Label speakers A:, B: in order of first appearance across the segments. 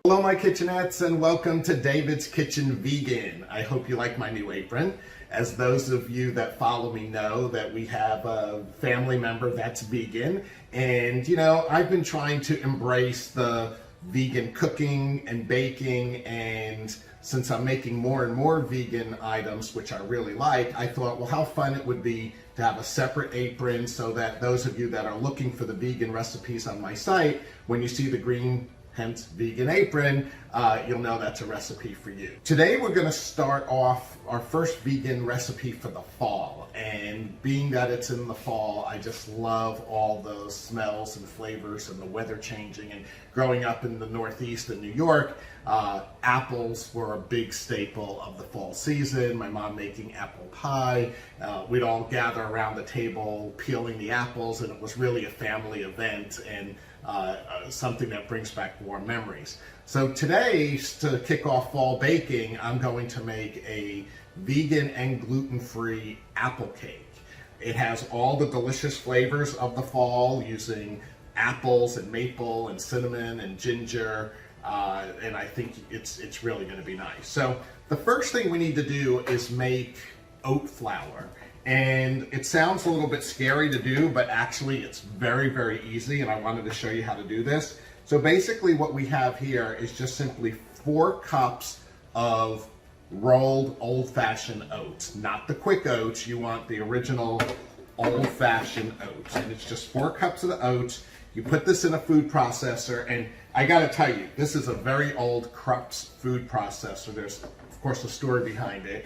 A: Hello my kitchenettes and welcome to David's Kitchen Vegan. I hope you like my new apron. As those of you that follow me know that we have a family member that's vegan, and I've been trying to embrace the vegan cooking and baking, and since I'm making more and more vegan items, which I really like, I thought, well, how fun it would be to have a separate apron so that those of you that are looking for the vegan recipes on my site, when you see the green hence vegan apron, you'll know that's a recipe for you. Today we're going to start off our first vegan recipe for the fall, and being that it's in the fall, I just love all those smells and flavors and the weather changing. And growing up in the Northeast in New York, apples were a big staple of the fall season. My mom making apple pie, we'd all gather around the table peeling the apples, and it was really a family event and something that brings back warm memories. So today, to kick off fall baking, I'm going to make a vegan and gluten-free apple cake. It has all the delicious flavors of the fall using apples and maple and cinnamon and ginger, and I think it's really going to be nice. So the first thing we need to do is make oat flour. And it sounds a little bit scary to do, but actually it's very, very easy, and I wanted to show you how to do this. So basically what we have here is just simply 4 cups of rolled old-fashioned oats. Not the quick oats, you want the original old-fashioned oats. And it's just 4 cups of the oats. You put this in a food processor, and I gotta tell you, this is a very old Krups food processor. There's, of course, a story behind it.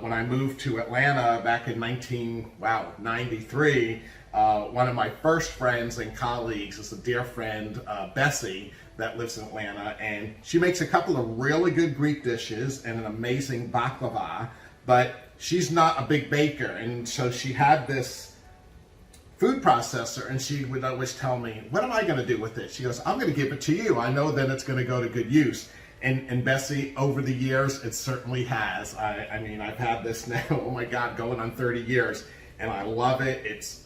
A: When I moved to Atlanta back in 1993, one of my first friends and colleagues is a dear friend, Bessie, that lives in Atlanta, and she makes a couple of really good Greek dishes and an amazing baklava, but she's not a big baker, and so she had this food processor, and she would always tell me, what am I going to do with it? She goes, I'm going to give it to you. I know that it's going to go to good use. And Bessie, over the years, it certainly has. I mean, I've had this now, oh my God, going on 30 years, and I love it. It's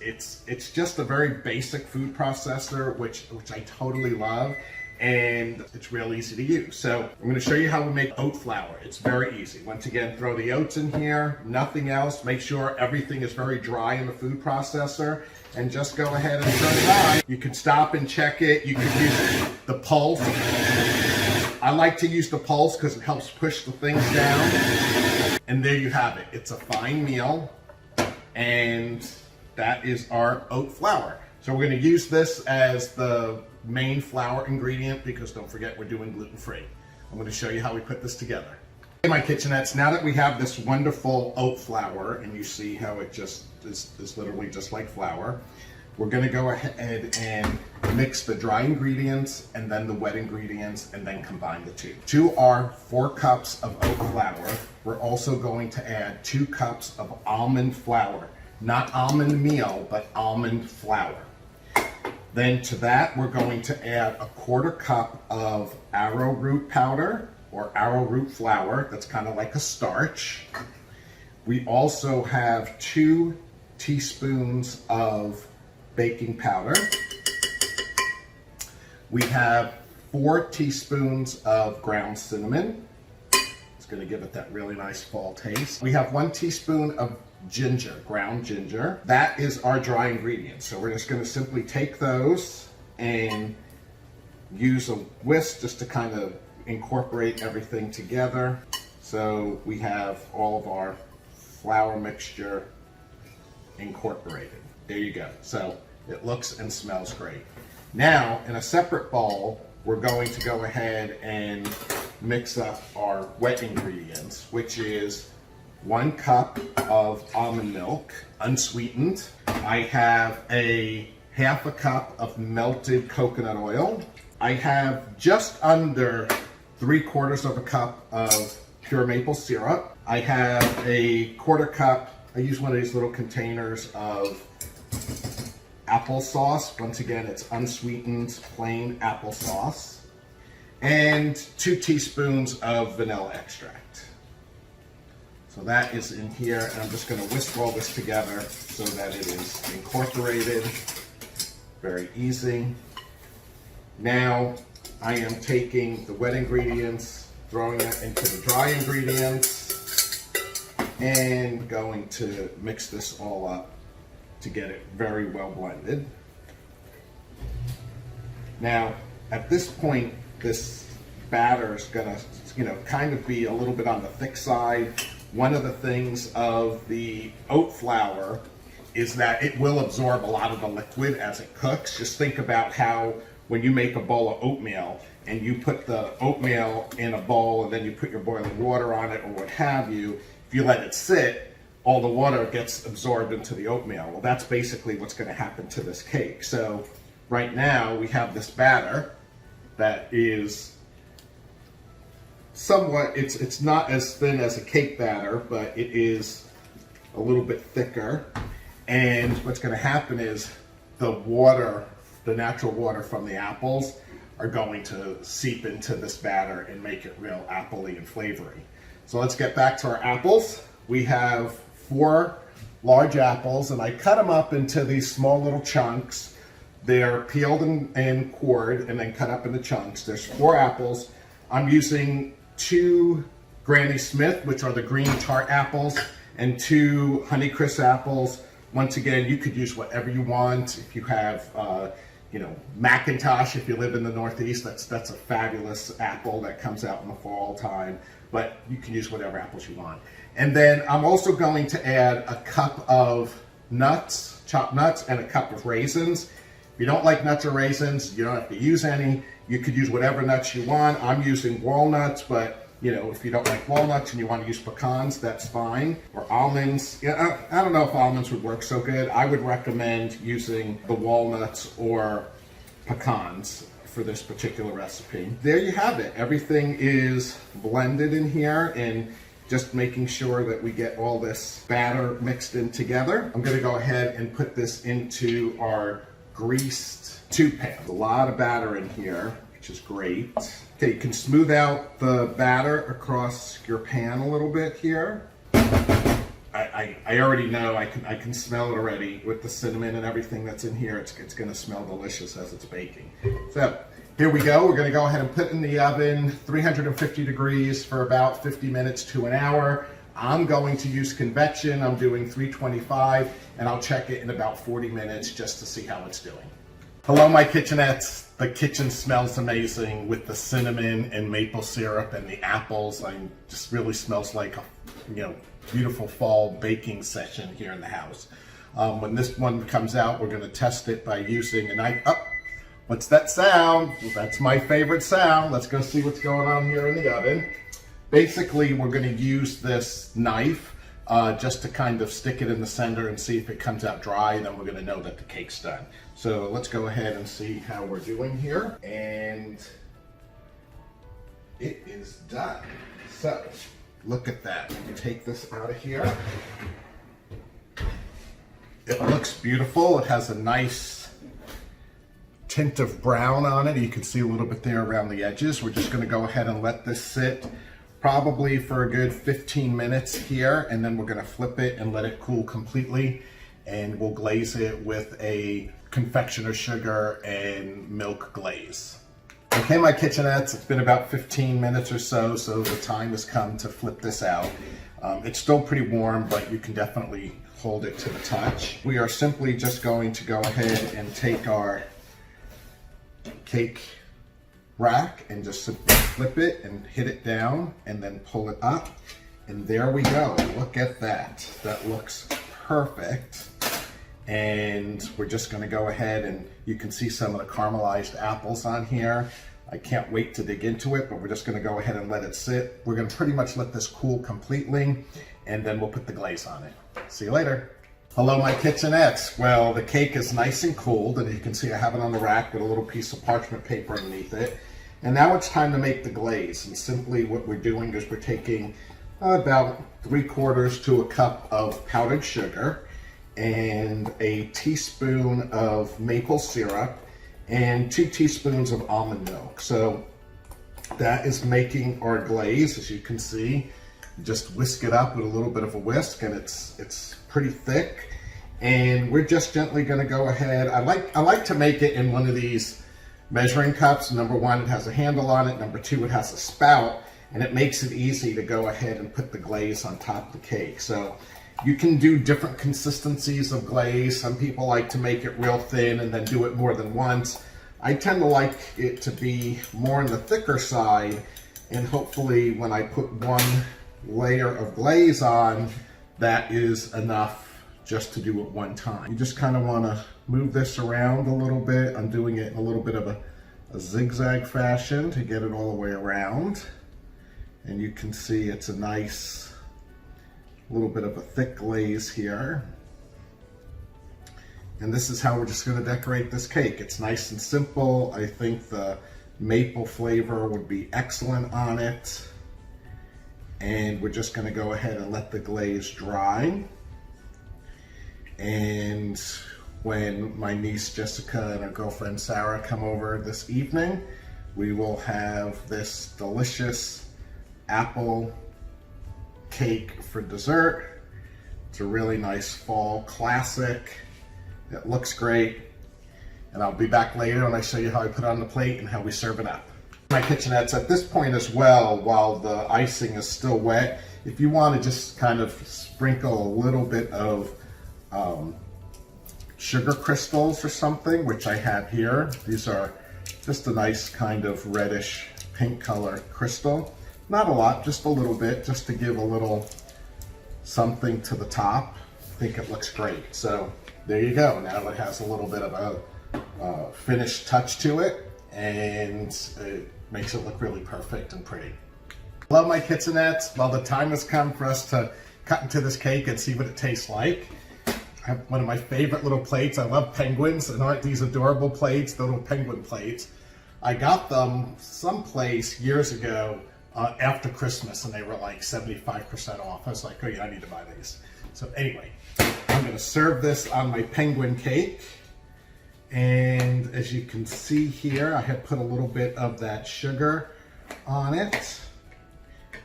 A: just a very basic food processor, which I totally love, and it's real easy to use. So I'm going to show you how we make oat flour. It's very easy. Once again, throw the oats in here, nothing else. Make sure everything is very dry in the food processor, and just go ahead and turn it on. You can stop and check it. You can use the pulse. I like to use the pulse because it helps push the things down. And there you have it. It's a fine meal. And that is our oat flour. So we're going to use this as the main flour ingredient because don't forget we're doing gluten-free. I'm going to show you how we put this together. Okay, my kitchenettes, now that we have this wonderful oat flour, and you see how it just is literally just like flour, we're going to go ahead and mix the dry ingredients and then the wet ingredients and then combine the two. To our 4 cups of oat flour, we're also going to add 2 cups of almond flour. Not almond meal, but almond flour. Then to that, we're going to add a 1/4 cup of arrowroot powder or arrowroot flour. That's kind of like a starch. We also have 2 teaspoons of baking powder. We have 4 teaspoons of ground cinnamon. It's going to give it that really nice fall taste. We have 1 teaspoon of ginger, ground ginger. That is our dry ingredients. So we're just going to simply take those and use a whisk just to kind of incorporate everything together. So we have all of our flour mixture incorporated. There you go. So it looks and smells great. Now, in a separate bowl, we're going to go ahead and mix up our wet ingredients, which is 1 cup of almond milk, unsweetened. I have a 1/2 cup of melted coconut oil. I have just under 3/4 of a cup of pure maple syrup. I have a 1/4 cup, I use one of these little containers of applesauce. Once again, it's unsweetened, plain applesauce. And 2 teaspoons of vanilla extract. So that is in here, and I'm just going to whisk all this together so that it is incorporated. Very easy. Now, I am taking the wet ingredients, throwing it into the dry ingredients, and going to mix this all up to get it very well blended. Now, at this point, this batter is gonna, kind of be a little bit on the thick side. One of the things of the oat flour is that it will absorb a lot of the liquid as it cooks. Just think about how when you make a bowl of oatmeal and you put the oatmeal in a bowl and then you put your boiling water on it or what have you, if you let it sit, all the water gets absorbed into the oatmeal. Well, that's basically what's going to happen to this cake. So right now we have this batter that is somewhat, it's not as thin as a cake batter, but it is a little bit thicker. And what's going to happen is the water, the natural water from the apples, are going to seep into this batter and make it real appley and flavory. So let's get back to our apples. We have 4 large apples, and I cut them up into these small little chunks. They're peeled and cored and then cut up into chunks. There's 4 apples. I'm using 2 Granny Smith, which are the green tart apples, and 2 Honeycrisp apples. Once again, you could use whatever you want. If you have, Macintosh, if you live in the Northeast, that's a fabulous apple that comes out in the fall time. But you can use whatever apples you want. And then I'm also going to add a cup of nuts, chopped nuts, and a cup of raisins. If you don't like nuts or raisins, you don't have to use any. You could use whatever nuts you want. I'm using walnuts, but if you don't like walnuts and you want to use pecans, that's fine. Or almonds. Yeah, I don't know if almonds would work so good. I would recommend using the walnuts or pecans for this particular recipe. There you have it. Everything is blended in here, and just making sure that we get all this batter mixed in together. I'm going to go ahead and put this into our greased tube pan. A lot of batter in here, which is great. Okay, you can smooth out the batter across your pan a little bit here. I already know, I can smell it already with the cinnamon and everything that's in here. It's gonna smell delicious as it's baking. So here we go. We're gonna go ahead and put it in the oven, 350 degrees for about 50 minutes to an hour. I'm going to use convection. I'm doing 325, and I'll check it in about 40 minutes just to see how it's doing. Hello, my kitchenettes. The kitchen smells amazing with the cinnamon and maple syrup and the apples. Just really smells like a beautiful fall baking session here in the house. When this one comes out, we're going to test it by using a knife. Oh, what's that sound? Well, that's my favorite sound. Let's go see what's going on here in the oven. Basically, we're going to use this knife just to kind of stick it in the center and see if it comes out dry, and then we're going to know that the cake's done. So let's go ahead and see how we're doing here. And it is done. So look at that. You take this out of here. It looks beautiful. It has a nice tint of brown on it. You can see a little bit there around the edges. We're just going to go ahead and let this sit probably for a good 15 minutes here, and then we're going to flip it and let it cool completely, and we'll glaze it with a confectioner's sugar and milk glaze. Okay, my kitchenettes, it's been about 15 minutes or so, so the time has come to flip this out. It's still pretty warm, but you can definitely hold it to the touch. We are simply just going to go ahead and take our cake rack and just simply flip it and hit it down and then pull it up. And there we go. Look at that. That looks perfect. And we're just going to go ahead, and you can see some of the caramelized apples on here. I can't wait to dig into it, but we're just going to go ahead and let it sit. We're going to pretty much let this cool completely, and then we'll put the glaze on it. See you later. Hello, my kitchenettes. Well, the cake is nice and cooled, and you can see I have it on the rack with a little piece of parchment paper underneath it. And now it's time to make the glaze. And simply what we're doing is we're taking about 3/4 to a cup of powdered sugar, and a teaspoon of maple syrup, and 2 teaspoons of almond milk. So that is making our glaze. As you can see, just whisk it up with a little bit of a whisk, and it's pretty thick. And we're just gently going to go ahead. I like to make it in one of these measuring cups. Number one, it has a handle on it. Number two, it has a spout, and it makes it easy to go ahead and put the glaze on top of the cake. So you can do different consistencies of glaze. Some people like to make it real thin and then do it more than once. I tend to like it to be more on the thicker side, and hopefully when I put one layer of glaze on, that is enough just to do it one time. You just kind of want to move this around a little bit. I'm doing it in a little bit of a zigzag fashion to get it all the way around. And you can see it's a nice little bit of a thick glaze here. And this is how we're just going to decorate this cake. It's nice and simple. I think the maple flavor would be excellent on it. And we're just going to go ahead and let the glaze dry. And when my niece Jessica and her girlfriend Sarah come over this evening, we will have this delicious apple cake for dessert. It's a really nice fall classic. It looks great. And I'll be back later when I show you how I put it on the plate and how we serve it up. My kitchenettes at this point as well, while the icing is still wet, if you want to just kind of sprinkle a little bit of sugar crystals or something, which I have here. These are just a nice kind of reddish pink color crystal. Not a lot, just a little bit, just to give a little something to the top. I think it looks great. So there you go. Now it has a little bit of a finished touch to it, and it makes it look really perfect and pretty. Love my kitchenettes. Well, the time has come for us to cut into this cake and see what it tastes like. I have one of my favorite little plates. I love penguins, and aren't these adorable plates, the little penguin plates. I got them someplace years ago after Christmas, and they were like 75% off. I was like, oh yeah, I need to buy these. So anyway, I'm gonna serve this on my penguin cake. And as you can see here, I have put a little bit of that sugar on it.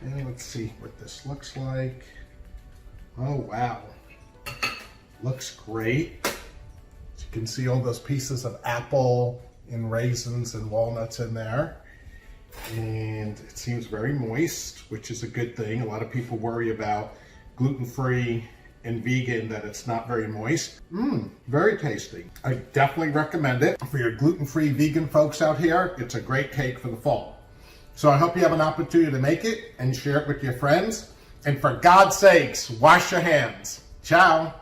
A: And let's see what this looks like. Oh wow, looks great. As you can see all those pieces of apple and raisins and walnuts in there. And it seems very moist, which is a good thing. A lot of people worry about gluten-free and vegan that it's not very moist. Very tasty. I definitely recommend it. For your gluten-free vegan folks out here, it's a great cake for the fall. So I hope you have an opportunity to make it and share it with your friends. And for God's sakes, wash your hands. Ciao.